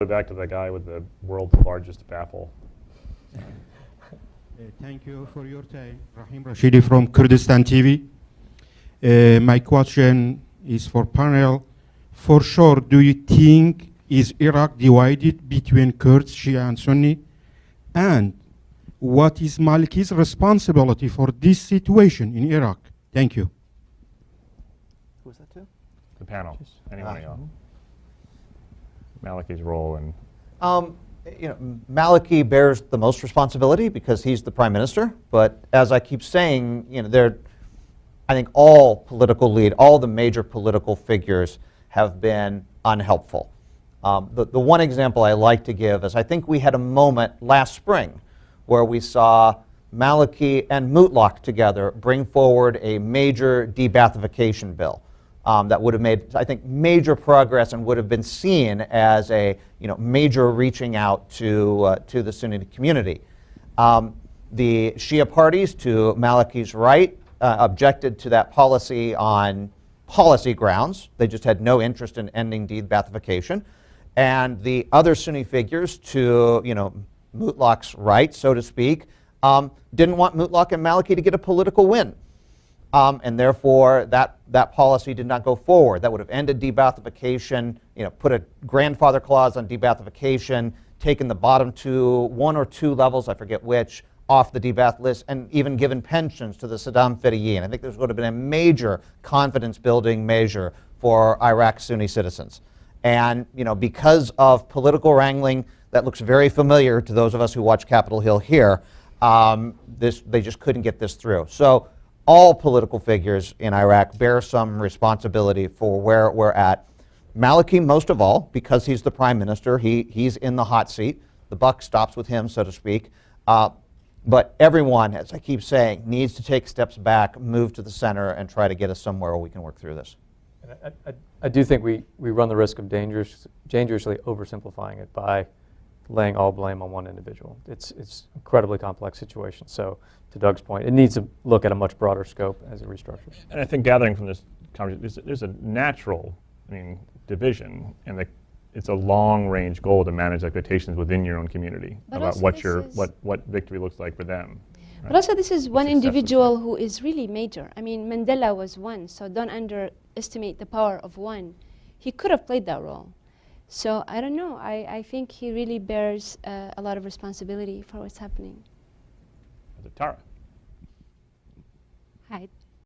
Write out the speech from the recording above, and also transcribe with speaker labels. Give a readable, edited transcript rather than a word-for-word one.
Speaker 1: Back to the guy with the world's largest apple.
Speaker 2: Thank you for your time. Rahim Rashidi from Kurdistan TV. My question is for panel. For sure, do you think is Iraq divided between Kurds, Shia and Sunni? And what is Maliki's responsibility for this situation in Iraq? Thank you.
Speaker 3: Who was that to?
Speaker 1: The panel. Anyone else? Maliki's role in.
Speaker 3: Maliki bears the most responsibility because he's the prime minister. But as I keep saying, I think all the major political figures have been unhelpful. The one example I like to give is I think we had a moment last spring where we saw Maliki and Mutlaq together bring forward a major de-Baathification bill. That would have made, I think, major progress and would have been seen as a major reaching out to the Sunni community. The Shia parties, to Maliki's right, objected to that policy on policy grounds. They just had no interest in ending de-Baathification. And the other Sunni figures, to Mutlaq's right, so to speak, didn't want Mutlaq and Maliki to get a political win. And therefore, that policy did not go forward. That would have ended de-Baathification, put a grandfather clause on de-Baathification, taken the bottom one or two levels, I forget which, off the de-Baath list, and even given pensions to the Saddam Fedayeen. I think this would have been a major confidence-building measure for Iraq's Sunni citizens. And because of political wrangling that looks very familiar to those of us who watch Capitol Hill here, they just couldn't get this through. So all political figures in Iraq bear some responsibility for where we're at. Maliki, most of all, because he's the prime minister, he's in the hot seat. The buck stops with him, so to speak. But everyone, as I keep saying, needs to take steps back, move to the center, and try to get us somewhere where we can work through this.
Speaker 4: And I do think we run the risk of dangerously oversimplifying it by laying all blame on one individual. It's an incredibly complex situation. So to Doug's point, it needs to look at a much broader scope as it restructures.
Speaker 1: And I think gathering from this conversation, there's a natural, division, and it's a long-range goal to manage expectations within your own community about what victory looks like for them. Right?
Speaker 5: But also, this is one individual who is really major. Mandela was one, so don't underestimate the power of one. He could have played that role. So I don't know. I think he really bears a lot of responsibility for what's happening.
Speaker 1: Tara.
Speaker 6: Hi.